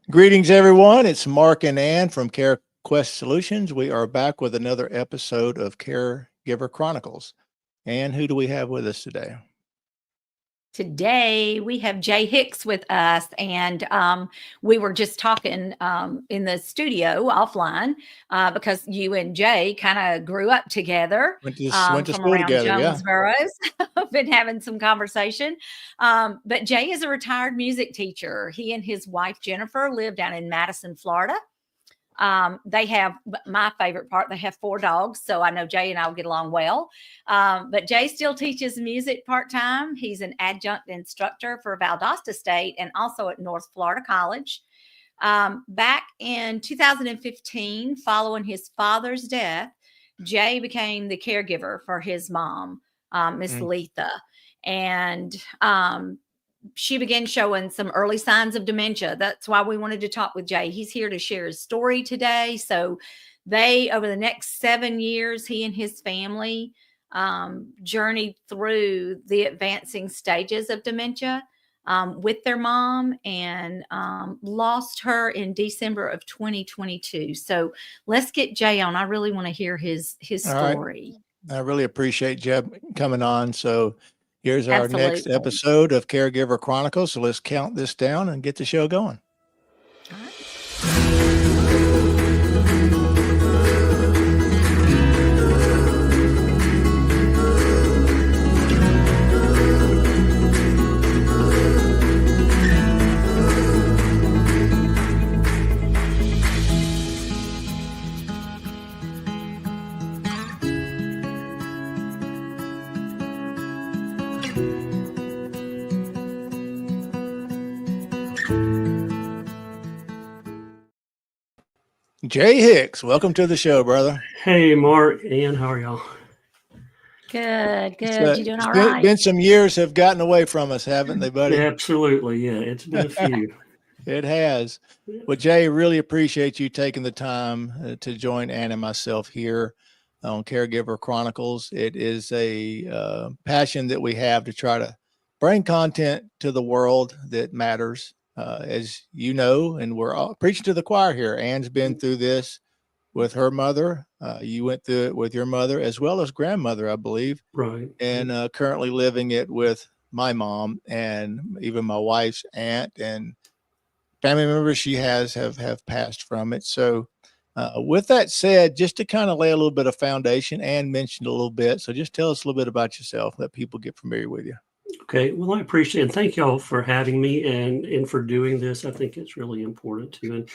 Greetings, everyone. It's Mark and Ann from CareQuest Solutions. We are back with another episode of Caregiver Chronicles. Ann, who do we have with us today? Today, we have Jay Hicks with us, and we were just talking in the studio offline because you and Jay kind of grew up together Went to from school around together, yeah. Jonesboro's. Been having some conversation. But Jay is a retired music teacher. He and his wife, Jennifer, live down in Madison, Florida. They have, my favorite part, they have 4 dogs. So I know Jay and I will get along well. But Jay still teaches music part-time. He's an adjunct instructor for Valdosta State and also at North Florida College. Back in 2015, following his father's death, Jay became the caregiver for his mom, Miss Letha. And she began showing some early signs of dementia. That's why we wanted to talk with Jay. He's here to share his story today. So over the next 7 years, he and his family journeyed through the advancing stages of dementia with their mom and lost her in December of 2022. So let's get Jay on. I really want to hear his story. Right. I really appreciate Jeb coming on. So here's our next episode of Caregiver Chronicles. So let's count this down and get the show going. All right. Jay Hicks, welcome to the show, brother. Hey, Mark, Ann, how are y'all? Good. You doing all right? Been some years have gotten away from us, haven't they, buddy? Absolutely, yeah. It's been a few. It has. Well, Jay, really appreciate you taking the time to join Ann and myself here on Caregiver Chronicles. It is a passion that we have to try to bring content to the world that matters. As you know, and we're all preaching to the choir here. Ann's been through this with her mother. You went through it with your mother as well as grandmother, I believe. Right. And currently living it with my mom and even my wife's aunt and family members she have passed from it. So with that said, just to kind of lay a little bit of foundation, Ann mentioned a little bit. So just tell us a little bit about yourself. Let people get familiar with you. Okay. Well, I appreciate it. Thank y'all for having me and for doing this. I think it's really important too,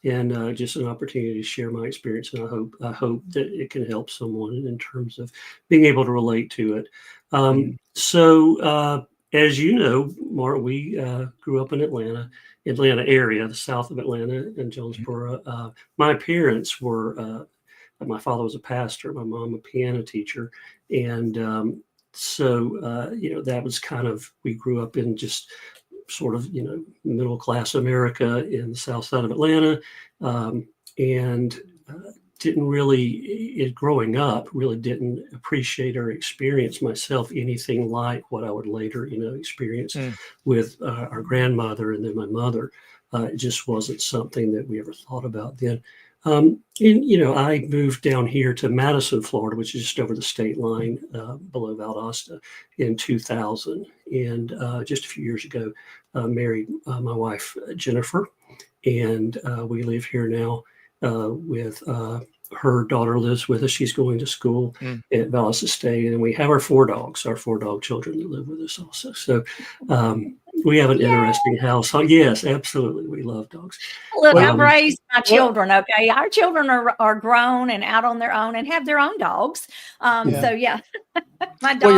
and just an opportunity to share my experience. And I hope that it can help someone in terms of being able to relate to it. So as you know, Mark, we grew up in Atlanta area, the south of Atlanta and Jonesboro. My parents were, my father was a pastor, my mom a piano teacher, and so, that was kind of, we grew up in just sort of, middle class America in the south side of Atlanta. And didn't really, growing up, really didn't appreciate or experience myself anything like what I would later, experience with our grandmother and then my mother. It just wasn't something that we ever thought about then. I moved down here to Madison, Florida, which is just over the state line below Valdosta in 2000. And just a few years ago, married my wife, Jennifer. And we live here now with her daughter lives with us. She's going to school at Valdosta State. And we have our 4 dogs, our 4 dog children that live with us also. So we have an interesting house. Oh, yes, absolutely. We love dogs. Look, I've raised my children. Okay. Our children are grown and out on their own and have their own dogs. So yeah, my dogs. Well,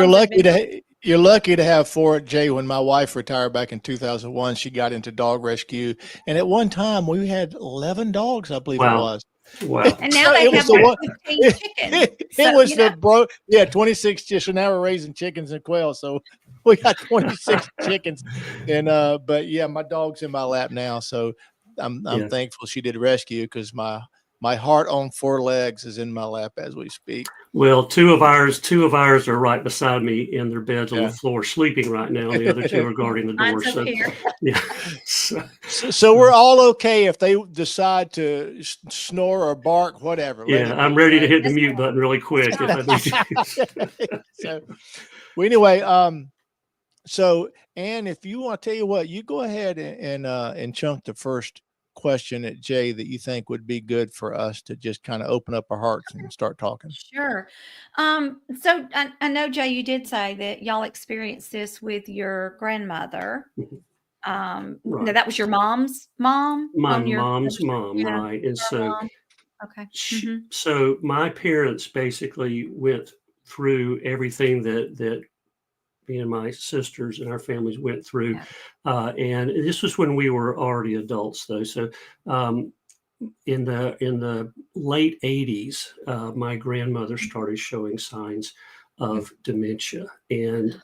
you're lucky to have 4, Jay. When my wife retired back in 2001, she got into dog rescue. And at one time we had 11 dogs, I believe it was. Wow. And now they have 15 chickens. It was 26 chickens. So now we're raising chickens and quail. So we got 26 chickens. And but yeah, my dog's in my lap now. So I'm thankful she did rescue because my heart on 4 legs is in my lap as we speak. Well, two of ours are right beside me in their beds on Yeah. the floor, sleeping right now. The other two are guarding the door. Mine's up So, here. yeah. So we're all okay if they decide to snore or bark, whatever. Let Yeah, it I'm be, ready to right? hit the mute button really quick if I need to. So, well, anyway, so Ann, if you want to tell you what, you go ahead and chunk the first question at Jay that you think would be good for us to just kind of open up our hearts and start talking. Sure. So I know, Jay, you did say that y'all experienced this with your grandmother. Now Right. that was your mom's mom? My on your mom's mom, Yeah, right? And her so, mom. Okay. Mhm. so my parents basically went through everything that me and my sisters and our families went through, Yeah. and this was when we were already adults, though. So, in the late '80s, my grandmother started showing signs of dementia, and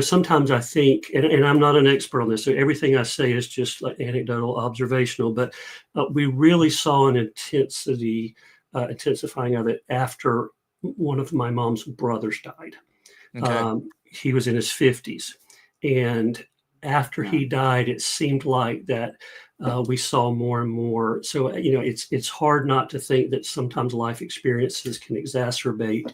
sometimes I think, and I'm not an expert on this, so everything I say is just like anecdotal, observational, but we really saw an intensifying of it after one of my mom's brothers died. Okay. He was in his 50s, and after he died, it seemed like that we saw more and more. So it's hard not to think that sometimes life experiences can exacerbate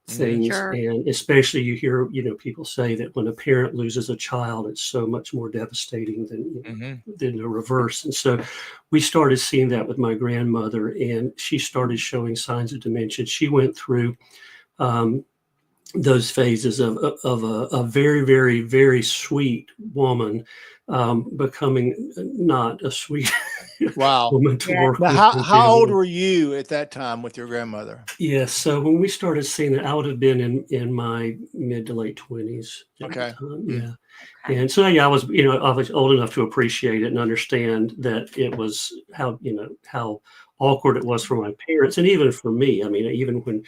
things, Sure. and especially you hear people say that when a parent loses a child, it's so much more devastating than the reverse. And so we started seeing that with my grandmother, and she started showing signs of dementia. She went through those phases of a very, very, very sweet woman becoming not a sweet Wow. woman to work Now, with. how old were you at that time with your grandmother? Yes. So when we started seeing that, I would have been in my mid to late 20s at Okay. the time. Yeah. Okay. And so, I was old enough to appreciate it and understand that it was how awkward it was for my parents and even for me. I mean, even when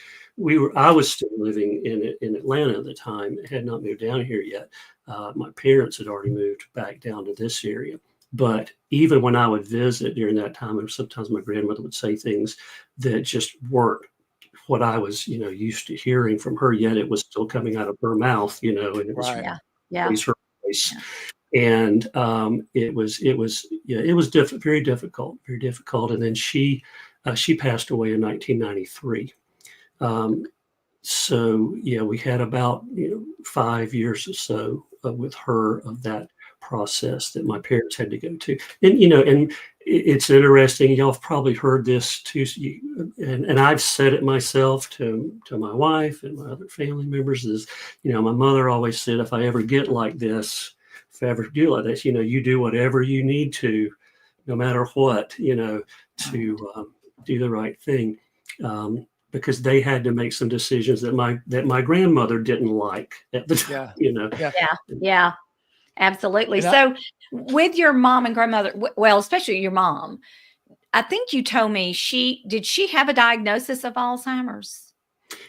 I was still living in Atlanta at the time, had not moved down here yet. My parents had already moved back down to this area. But even when I would visit during that time, and sometimes my grandmother would say things that just weren't what I was, used to hearing from her, yet it was still coming out of her mouth, and it was Right. Yeah. always her voice. And it was very difficult. And then she passed away in 1993. So we had about 5 years or so with her of that process that my parents had to go to. And it's interesting. Y'all have probably heard this too, and I've said it myself to my wife and my other family members. Is my mother always said, if I ever get like this, if I ever do like this, you do whatever you need to, no matter what, to do the right thing. Because they had to make some decisions that my grandmother didn't like at the time. Yeah. Absolutely. And So with your mom and grandmother, well, especially your mom, I think you told me did she have a diagnosis of Alzheimer's?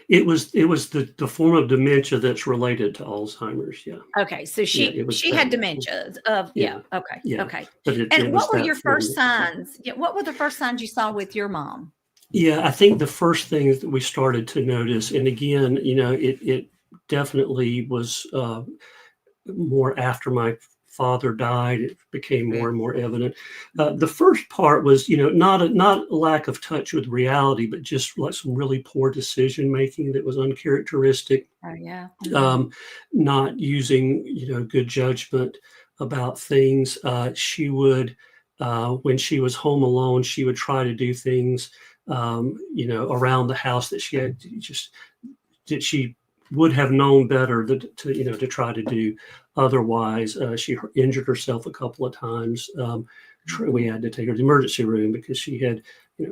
It was the form of dementia that's related to Alzheimer's. Yeah. Okay. So she had dementia of, Yeah. Okay. Yeah. Okay. But And what were your first signs? Yeah, what were the first signs you saw with your mom? Yeah, I think the first thing that we started to notice, and again, it definitely was more after my father died. It became more and more evident. The first part was, not a lack of touch with reality, but just like some really poor decision making that was uncharacteristic. Oh yeah. Not using good judgment about things. She would, when she was home alone, she would try to do things around the house that she would have known better to try to do otherwise. She injured herself a couple of times. We had to take her to the emergency room because she had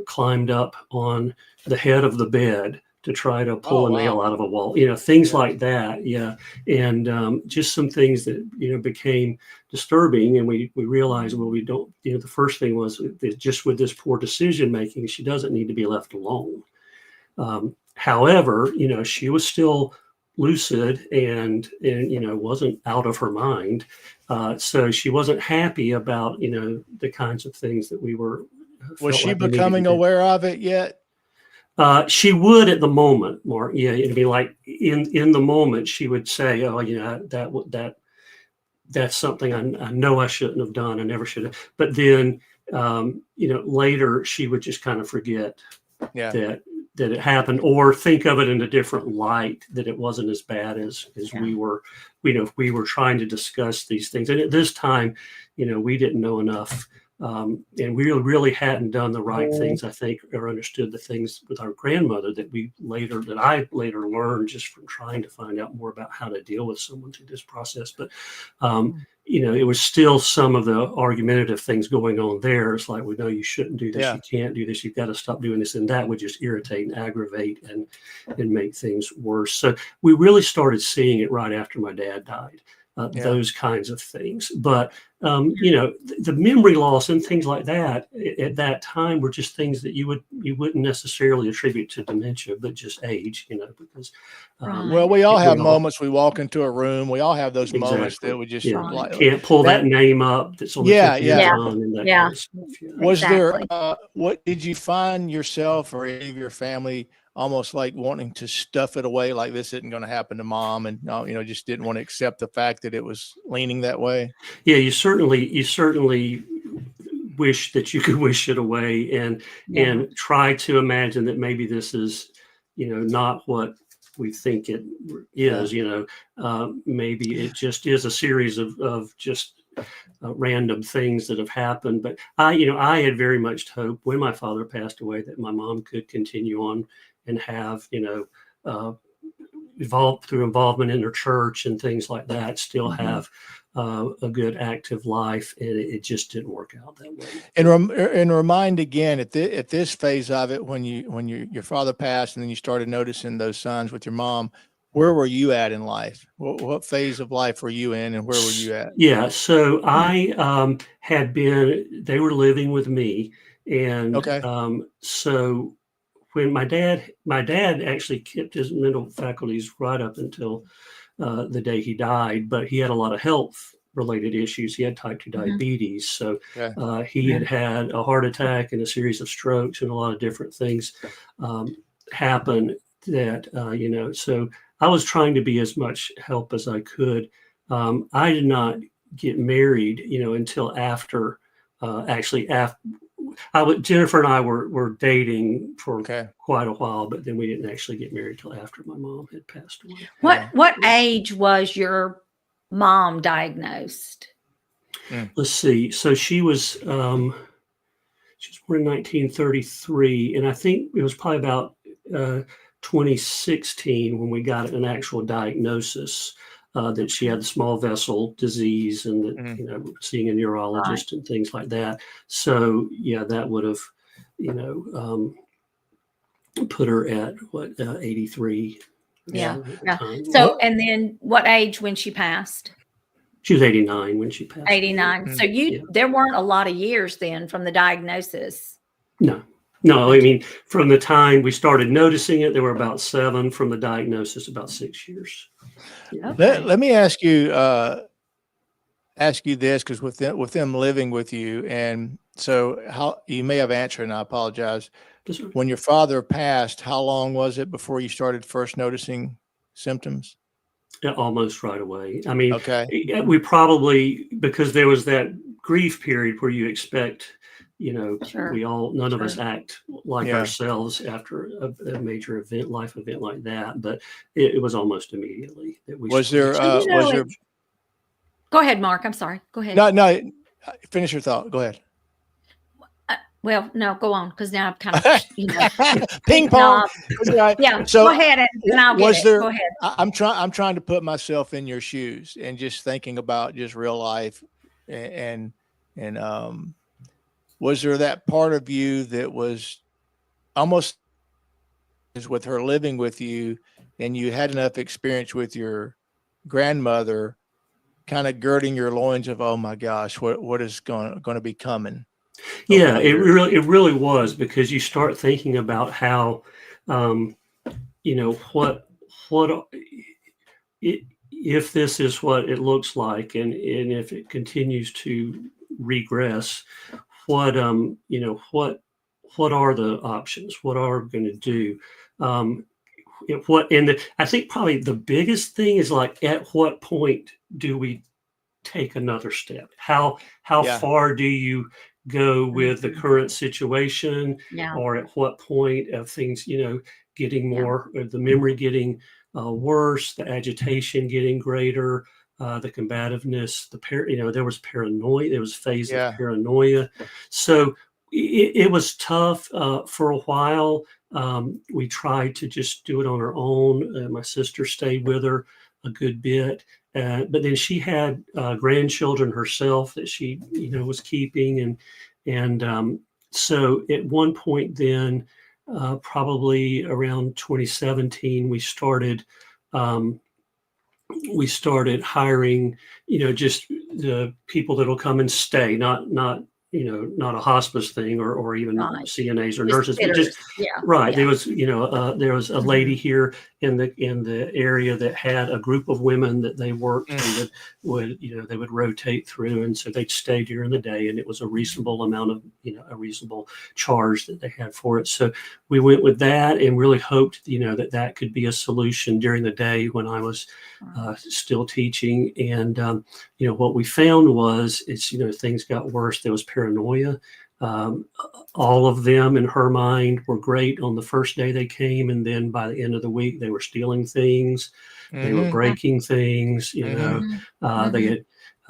climbed up on the head of the bed to try to pull a nail out of a wall, things like that. Yeah. And just some things that, became disturbing. And we realized, well, we don't, the first thing was just with this poor decision making, she doesn't need to be left alone. However, she was still lucid and wasn't out of her mind. So she wasn't happy about, the kinds of things that we were. Was she becoming aware of it yet? She would at the moment, Mark. Yeah, it'd be like in the moment she would say, "Oh, that's something I know I shouldn't have done. I never should have." But then, later she would just kind of forget that it happened, or think of it in a different light, that it wasn't as bad as we were. If we were trying to discuss these things, and at this time, we didn't know enough. And we really hadn't done the right things, I think, or understood the things with our grandmother that I later learned just from trying to find out more about how to deal with someone through this process. But, it was still some of the argumentative things going on there. It's like, well, no, you shouldn't do this. You can't do this. You've got to stop doing this. And that would just irritate and aggravate and make things worse. So we really started seeing it right after my dad died. Those kinds of things. But, the memory loss and things like that at that time were just things that you wouldn't necessarily attribute to dementia, but just age, because. Well, we all have moments. We walk into a room. We all have those moments that we just can't pull that name up. That's on the tip of your tongue and that kind of stuff. Was there, what did you find yourself or any of your family almost like wanting to stuff it away, like this isn't going to happen to mom, and just didn't want to accept the fact that it was leaning that way? Yeah, you certainly wish that you could wish it away and try to imagine that maybe this is, not what we think it is. Maybe it just is a series of just random things that have happened. But I had very much hoped when my father passed away that my mom could continue on and have, evolved through involvement in her church and things like that, still have a good active life. And it just didn't work out that way. And remind again at this phase of it, when your father passed and then you started noticing those signs with your mom, where were you at in life? What phase of life were you in, and where were you at? Yeah. So I they were living with me. And so when my dad actually kept his mental faculties right up until the day he died, but he had a lot of health related issues. He had type 2 diabetes. So he had a heart attack and a series of strokes, and a lot of different things happen that, so I was trying to be as much help as I could. I did not get married, until after, Jennifer and I were dating for quite a while, but then we didn't actually get married till after my mom had passed away. What age was your mom diagnosed? Let's see. So she was born in 1933, and I think it was probably about 2016 when we got an actual diagnosis that she had small vessel disease, and that seeing a neurologist and things like that. So that would have put her at 83. So and then what age when she passed? She was 89 when she passed. 89. So there weren't a lot of years then from the diagnosis. No, I mean, from the time we started noticing it, there were about 7. From the diagnosis, about 6 years. Let me ask you this, because with them living with you, and so how you may have answered, and I apologize. When your father passed, how long was it before you started first noticing symptoms? Almost right away. I mean, we probably, because there was that grief period where you expect, none of us act like ourselves after a major life event like that. But it was almost immediately that we. Was there? Go ahead, Mark. I'm sorry. Go ahead. No. Finish your thought. Go ahead. Well, no, go on, because now I'm kind of ping pong. Yeah. So go ahead, and I'll get it. Go ahead. I'm trying to put myself in your shoes and just thinking about just real life, and was there that part of you that was almost with her living with you, and you had enough experience with your grandmother, kind of girding your loins of, oh my gosh, what is going to be coming? Yeah, it really was, because you start thinking about how, if this is what it looks like, and if it continues to regress, what what are the options? What are we going to do? I think probably the biggest thing is like, at what point do we take another step? How Yeah. far do you go with the current situation, Yeah. or at what point of things, getting more, the memory getting worse, the agitation getting greater, the combativeness, there was paranoia, there was a phase of paranoia. So it was tough for a while. We tried to just do it on our own. My sister stayed with her a good bit. But then she had grandchildren herself that she, was keeping. And so at one point then, probably around 2017, we started hiring, just the people that'll come and stay, not a hospice thing or even CNAs or nurses, but just right. There was, there was a lady here in the area that had a group of women that they worked and they would rotate through, and so they'd stay during the day, and it was a reasonable amount of, a reasonable charge that they had for it. So we went with that and really hoped, that could be a solution during the day when I was still teaching. And what we found was things got worse. There was paranoia. All of them in her mind were great on the first day they came, and then by the end of the week they were stealing things, they were breaking things. They had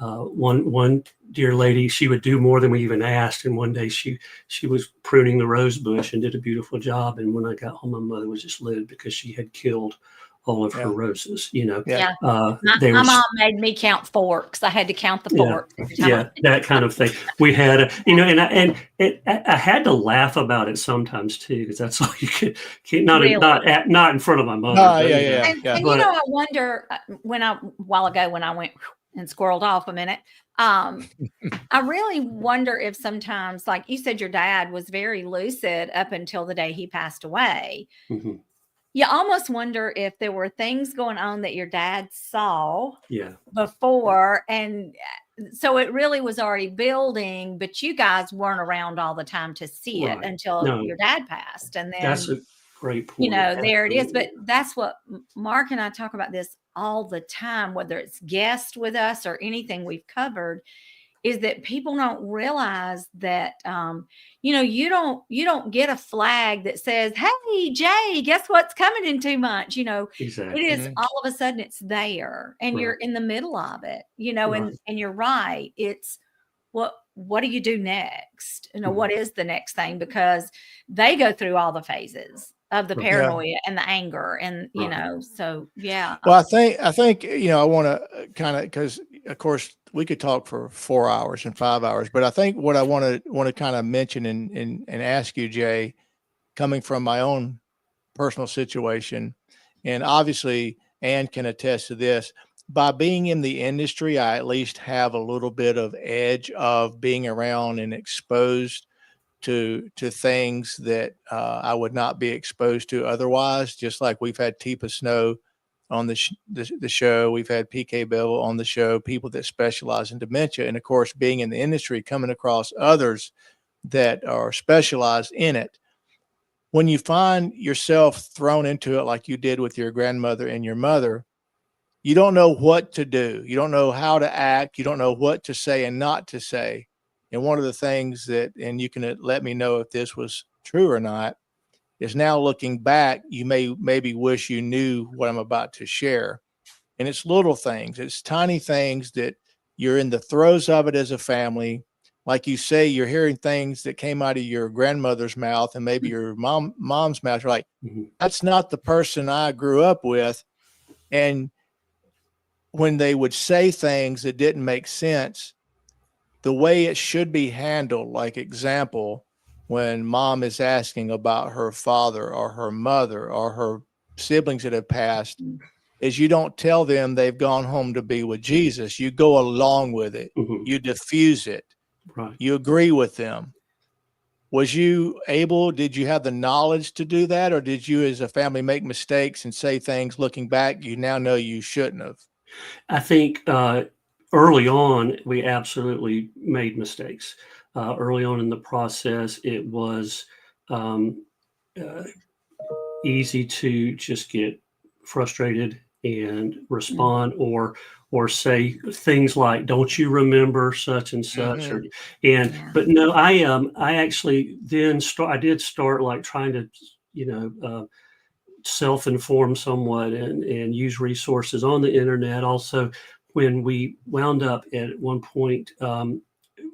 one dear lady, she would do more than we even asked, and one day she was pruning the rose bush and did a beautiful job, and when I got home my mother was just livid because she had killed all of her roses. My mom made me count forks. I had to count the forks. That kind of thing. We had, I had to laugh about it sometimes too, because that's all you could. Not in front of my mother. And I wonder a while ago when I went and squirreled off a minute. I really wonder if sometimes, like you said, your dad was very lucid up until the day he passed away. Mm-hmm. You almost wonder if there were things going on that your dad saw before. And so it really was already building, but you guys weren't around all the time to see it until your dad passed. And then that's a great point. There it is. But that's what Mark and I talk about this all the time, whether it's guests with us or anything we've covered, is that people don't realize that, you don't get a flag that says, "Hey, Jay, guess what's coming in 2 months?" Exactly. It is all of a sudden it's there and you're in the middle of it, and you're right. It's what do you do next? What is the next thing? Because they go through all the phases of the paranoia and the anger and, so, yeah. Well, I think, I want to kind of, because of course we could talk for 4 hours and 5 hours, but I think what I want to kind of mention and ask you, Jay, coming from my own personal situation, and obviously Ann can attest to this, by being in the industry, I at least have a little bit of edge of being around and exposed to things that I would not be exposed to otherwise. Just like we've had Teepa Snow on the show, we've had PK Bevel on the show, people that specialize in dementia, and of course, being in the industry, coming across others that are specialized in it. When you find yourself thrown into it, like you did with your grandmother and your mother, you don't know what to do. You don't know how to act. You don't know what to say and not to say. And one of the things that, and you can let me know if this was true or not, is now looking back, you maybe wish you knew what I'm about to share. And it's little things. It's tiny things that you're in the throes of it as a family. Like you say, you're hearing things that came out of your grandmother's mouth and maybe your mom's mouth. You're like, that's not the person I grew up with. And when they would say things that didn't make sense, the way it should be handled, like example, when mom is asking about her father or her mother or her siblings that have passed, is you don't tell them they've gone home to be with Jesus. You go along with it. You diffuse it. Right. You agree with them. Did you have the knowledge to do that? Or did you as a family make mistakes and say things looking back you now know you shouldn't have? I think early on, we absolutely made mistakes. Early on in the process, it was easy to just get frustrated and respond, or say things like, "Don't you remember such and such?" Or but no, I actually then I did start like trying to self-inform somewhat and use resources on the internet. Also, when we wound up at one point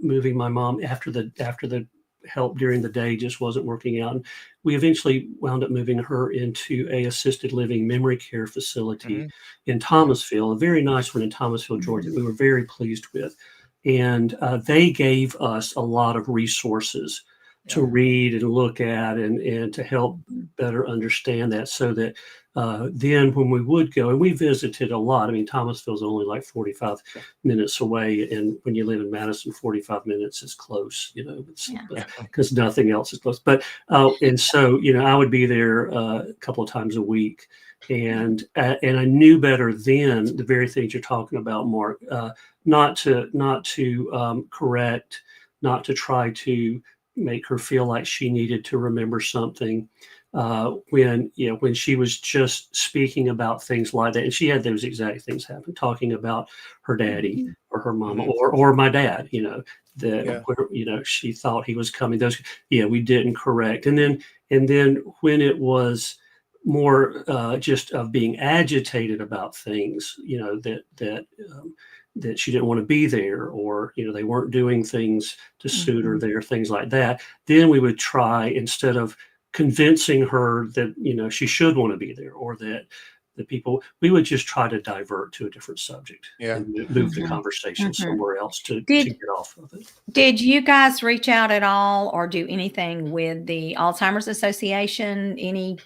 moving my mom after the help during the day just wasn't working out, and we eventually wound up moving her into a assisted living memory care facility in Thomasville, a very nice one in Thomasville, Georgia. We were very pleased with, and they gave us a lot of resources to read and look at and to help better understand that, so that then when we would go, and we visited a lot. I mean, Thomasville's only like 45 minutes away, and when you live in Madison, 45 minutes is close, because nothing else is close. But and so I would be there a couple of times a week, and I knew better then the very things you're talking about, Mark. Not to correct, not to try to make her feel like she needed to remember something, when she was just speaking about things like that, and she had those exact things happen, talking about her daddy or her mama or my dad, where she thought he was coming. Those we didn't correct, and then when it was more just of being agitated about things, that she didn't want to be there, or they weren't doing things to suit her there, things like that, then we would try, instead of convincing her that she should want to be there, or that the people, we would just try to divert to a different subject and move the conversation somewhere else to get off of it. Did you guys reach out at all or do anything with the Alzheimer's Association, any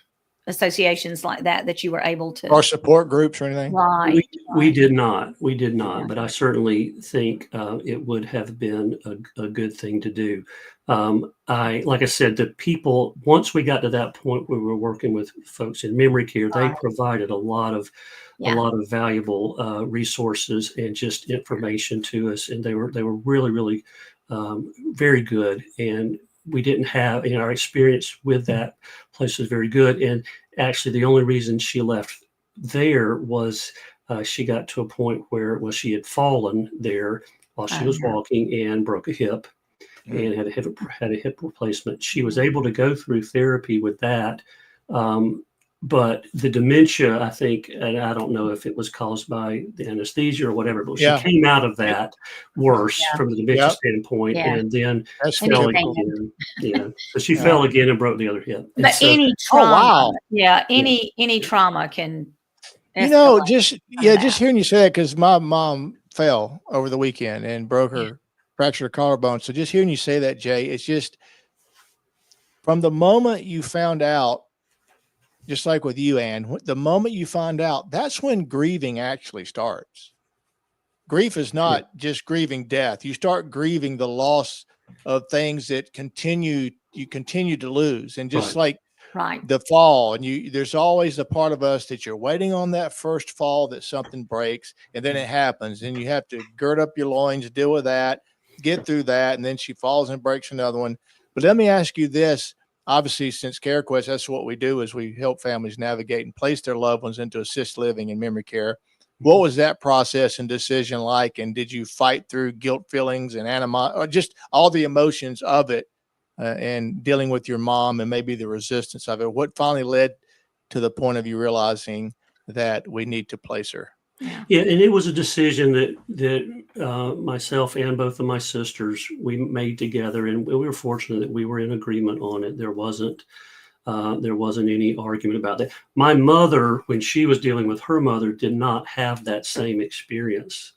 associations like that you were able to, or support groups or anything? We did not, but I certainly think it would have been a good thing to do. Like I said, the people, once we got to that point where we were working with folks in memory care, they provided a lot of valuable resources and just information to us, and they were really, really very good. And we didn't have, our experience with that place was very good. And actually, the only reason she left there was she got to a point where she had fallen there while she was walking and broke a hip and had a hip replacement. She was able to go through therapy with that. But the dementia, I think, and I don't know if it was caused by the anesthesia or whatever, but she came out of that worse from the dementia standpoint, and then fell again. So she fell again and broke the other hip. But so, any trauma, any trauma can, just hearing you say that, because my mom fell over the weekend and fractured her collarbone. So just hearing you say that, Jay, it's just from the moment you found out, just like with you, Ann, the moment you find out, that's when grieving actually starts. Grief is not just grieving death. You start grieving the loss of things that you continue to lose. And just like the fall, and there's always a part of us that you're waiting on that first fall, that something breaks, and then it happens, and you have to gird up your loins, deal with that, get through that, and then she falls and breaks another one. But let me ask you this. Obviously, since CareQuest, that's what we do, is we help families navigate and place their loved ones into assisted living and memory care. What was that process and decision like? And did you fight through guilt feelings and animosity, or just all the emotions of it, and dealing with your mom and maybe the resistance of it? What finally led to the point of you realizing that we need to place her? Yeah, and it was a decision that myself and both of my sisters, we made together, and we were fortunate that we were in agreement on it. There wasn't any argument about that. My mother, when she was dealing with her mother, did not have that same experience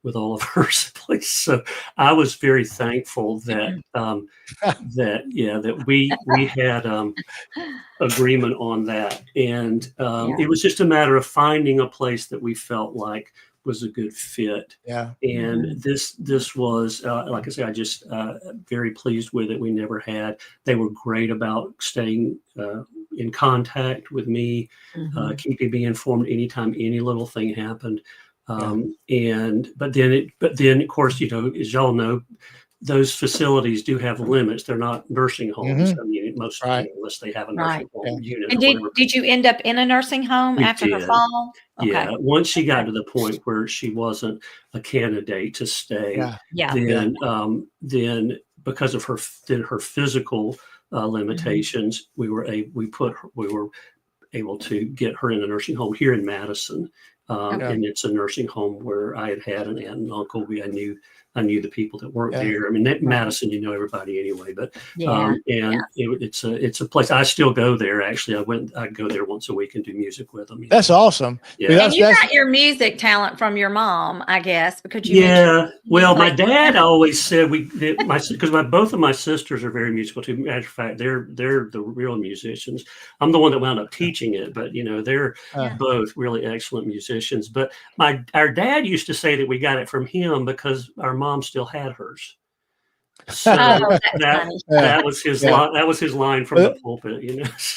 with all of her siblings. So I was very thankful that that we had agreement on that, and it was just a matter of finding a place that we felt like was a good fit. And this was like I said, I just very pleased with it. We never had. They were great about staying in contact with me, keeping me informed anytime any little thing happened. But then of course, as y'all know, those facilities do have limits. They're not nursing homes. I mean, most, Right. unless they have a nursing home unit. And or did, whatever. did you end up in a nursing home We after her did. fall? Okay. Yeah. Once she got to the point where she wasn't a candidate to stay, then because of her physical limitations, we were able to get her in a nursing home here in Madison. And it's a nursing home where I had an aunt and uncle. I knew the people that worked there. I mean, Madison, you know everybody anyway. But it's a place I still go there. Actually, I go there once a week and do music with them. That's awesome. Yeah. And you got your music talent from your mom, I guess, because you. Well, my dad always said because both of my sisters are very musical too. Matter of fact, they're the real musicians. I'm the one that wound up teaching it, but they're both really excellent musicians. But our dad used to say that we got it from him because our mom still had hers. So that was his line. That was his line from the pulpit.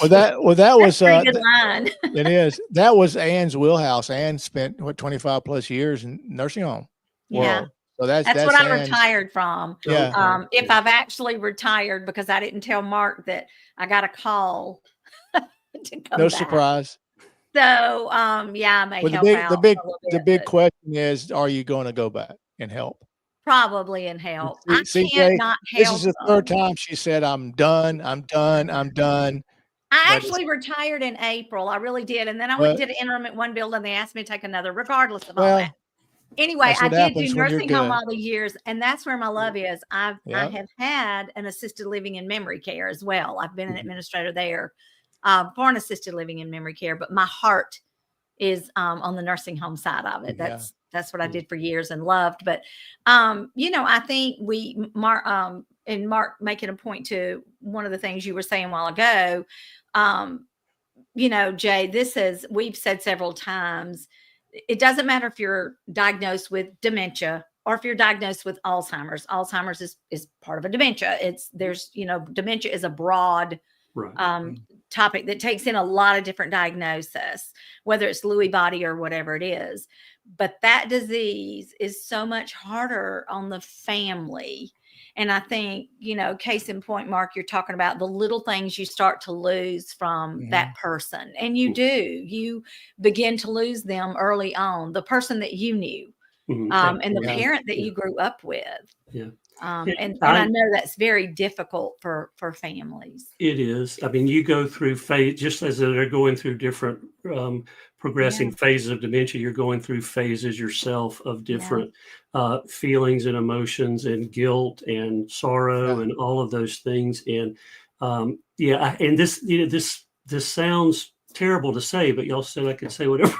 That was a good line. It is. That was Ann's wheelhouse. Ann spent 25 plus years in nursing home. Yeah. So that's what I Ann's. retired from. Yeah. If I've actually retired because I didn't tell Mark that I got a call to come back. Surprise. So I may help out. The big question is, are you going to go back and help? Probably and help. I CJ, can't not help. This is the third time she said, I'm done. I actually retired in April. I really did. And then I went and did an interim at one building. They asked me to take another, regardless of all that. Anyway, I did do nursing home all the years. And that's where my love is. I have had an assisted living and memory care as well. I've been an administrator there for an assisted living and memory care. But my heart is on the nursing home side of it. That's what I did for years and loved. But, I think Mark making a point to one of the things you were saying a while ago, Jay, we've said several times, it doesn't matter if you're diagnosed with dementia or if you're diagnosed with Alzheimer's. Alzheimer's is part of a dementia. Dementia is a broad topic that takes in a lot of different diagnoses, whether it's Lewy body or whatever it is. But that disease is so much harder on the family. And I think, case in point, Mark, you're talking about the little things you start to lose from that person. And you begin to lose them early on, the person that you knew and the parent that you grew up with. Yeah. And I know that's very difficult for families. It is. I mean, you go through phase, just as they're going through different progressing phases of dementia, you're going through phases yourself of different feelings and emotions and guilt and sorrow and all of those things. And and this sounds terrible to say, but y'all said I could say whatever.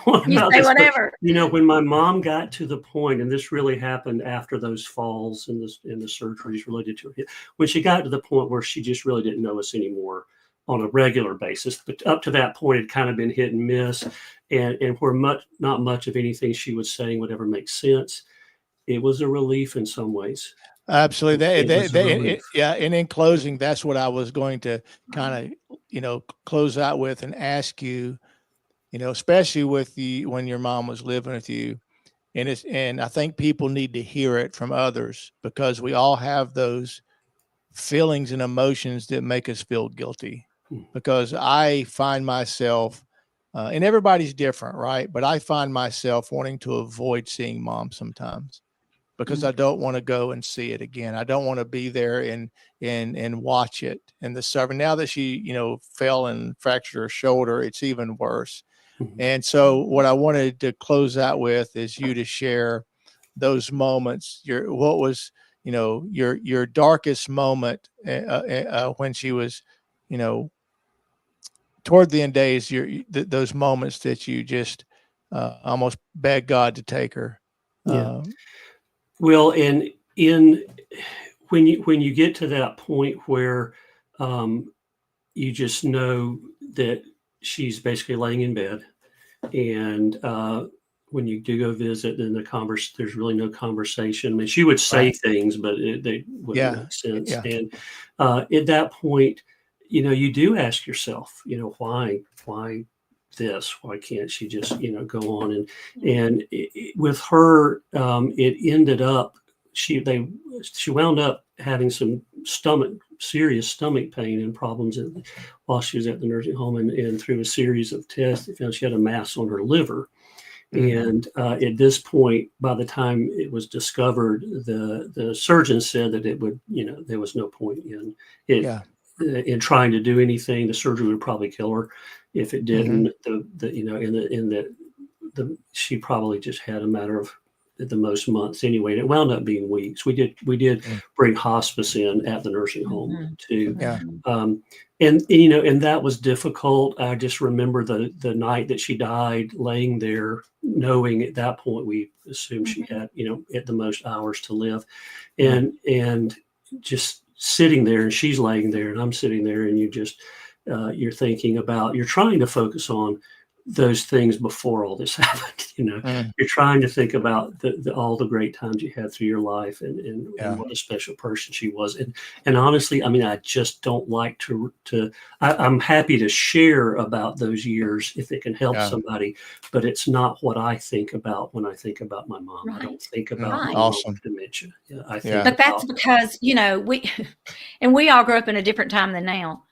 Whatever. When my mom got to the point, and this really happened after those falls and the surgeries related to her, when she got to the point where she just really didn't know us anymore on a regular basis. But up to that point, it kind of been hit and miss, and where not much of anything she was saying would ever make sense. It was a relief in some ways. Absolutely. And in closing, that's what I was going to kind of, close out with and ask you, especially when your mom was living with you. And I think people need to hear it from others, because we all have those feelings and emotions that make us feel guilty. Because I find myself, and everybody's different, right? But I find myself wanting to avoid seeing mom sometimes, because I don't want to go and see it again. I don't want to be there and watch it. And the suffering, now that she, fell and fractured her shoulder, it's even worse. And so what I wanted to close out with is you to share those moments. What was, your darkest moment when she was, toward the end days, those moments that you just almost begged God to take her. Well, and when you get to that point where you just know that she's basically laying in bed, and when you do go visit, then there's really no conversation. I mean, she would say things, but they wouldn't make sense. Yeah. And at that point, you do ask yourself, why this? Why can't she just, go on? And with her, it ended up, she wound up having some serious stomach pain and problems while she was at the nursing home, and through a series of tests, they found she had a mass on her liver. And at this point, by the time it was discovered, the surgeon said that it would, there was no point in it, in trying to do anything. The surgery would probably kill her if it didn't. She probably just had a matter of, at the most, months anyway. And it wound up being weeks. We did bring hospice in at the nursing home too. And that was difficult. I just remember the night that she died, laying there, knowing at that point we assumed she had, at the most, hours to live, and just sitting there, and she's laying there and I'm sitting there, and you're thinking about, you're trying to focus on those things before all this happened. You're trying to think about all the great times you had through your life, and what a special person she was. And honestly, I mean, I just don't like I'm happy to share about those years if it can help somebody, but it's not what I think about when I think about my mom. I don't think about my mom with dementia. But that's because, we all grew up in a different time than now.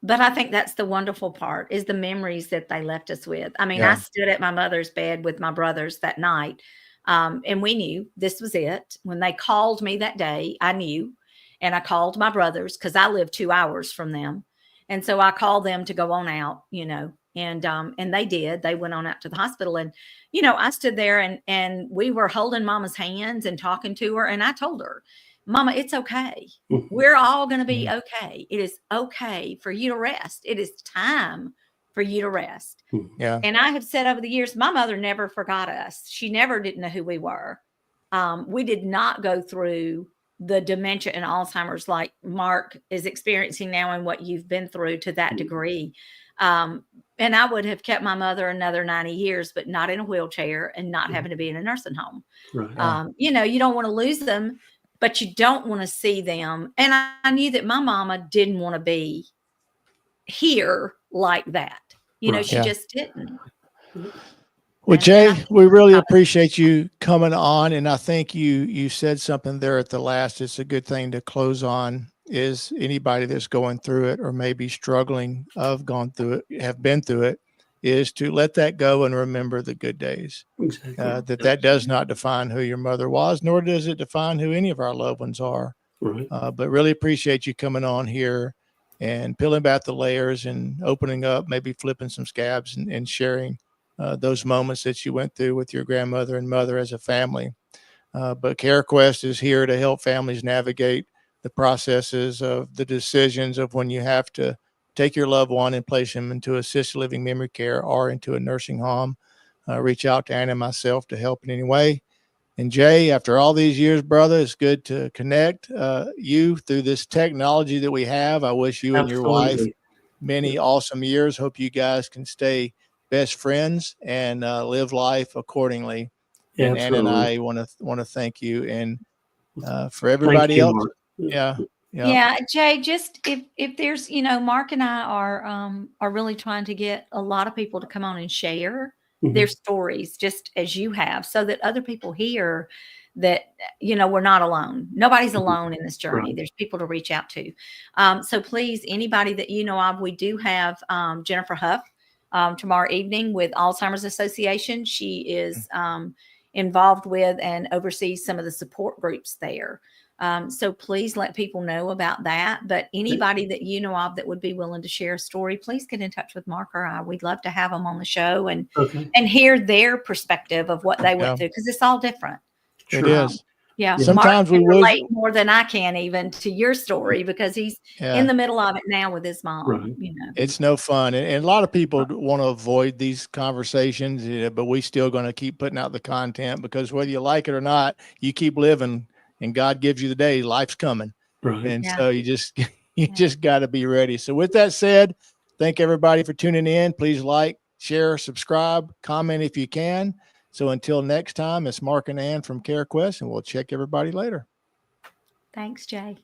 But I think that's the wonderful part, is the memories that they left us with. I mean, I stood at my mother's bed with my brothers that night, and we knew this was it. When they called me that day, I knew, and I called my brothers because I lived 2 hours from them. And so I called them to go on out, and they did. They went on out to the hospital, and, I stood there and we were holding Mama's hands and talking to her. And I told her, Mama, it's okay. We're all going to be okay. It is okay for you to rest. It is time for you to rest. And I have said over the years, my mother never forgot us. She never didn't know who we were. We did not go through the dementia and Alzheimer's like Mark is experiencing now, and what you've been through to that degree. And I would have kept my mother another 90 years, but not in a wheelchair and not having to be in a nursing home. You don't want to lose them, but you don't want to see them. And I knew that my mama didn't want to be here like that. She just didn't. Well, Jay, we really appreciate you coming on. And I think you said something there at the last. It's a good thing to close on, is anybody that's going through it or maybe struggling, have been through it, is to let that go and remember the good days. Exactly. That does not define who your mother was, nor does it define who any of our loved ones are. Right. But really appreciate you coming on here and peeling back the layers and opening up, maybe flipping some scabs and sharing those moments that you went through with your grandmother and mother as a family. But CareQuest is here to help families navigate the processes of the decisions of when you have to take your loved one and place him into assisted living memory care or into a nursing home. Reach out to Ann and myself to help in any way. And Jay, after all these years, brother, it's good to connect you through this technology that we have. I wish you and your wife many awesome years. Hope you guys can stay best friends and live life accordingly. And Ann and I want to thank you, and for everybody else. Mark. Yeah, Jay, just if there's, Mark and I are really trying to get a lot of people to come on and share their stories, just as you have, so that other people hear that, we're not alone. Nobody's alone in this journey. Right. There's people to reach out to. So please, anybody that you know of, we do have Jennifer Huff tomorrow evening with Alzheimer's Association. She is involved with and oversees some of the support groups there. So please let people know about that. But anybody that you know of that would be willing to share a story, please get in touch with Mark or I. We'd love to have them on the show and hear their perspective of what they went through, because it's all different. It is. Yeah. Sometimes Mark we can relate more than I can even to your story, because he's in the middle of it now with his mom. Right. It's no fun. And a lot of people want to avoid these conversations, but we still going to keep putting out the content, because whether you like it or not, you keep living. And God gives you the day, life's coming. Right. And so you just got to be ready. So with that said, thank everybody for tuning in. Please like, share, subscribe, comment if you can. So until next time, it's Mark and Ann from CareQuest, and we'll check everybody later. Thanks, Jay.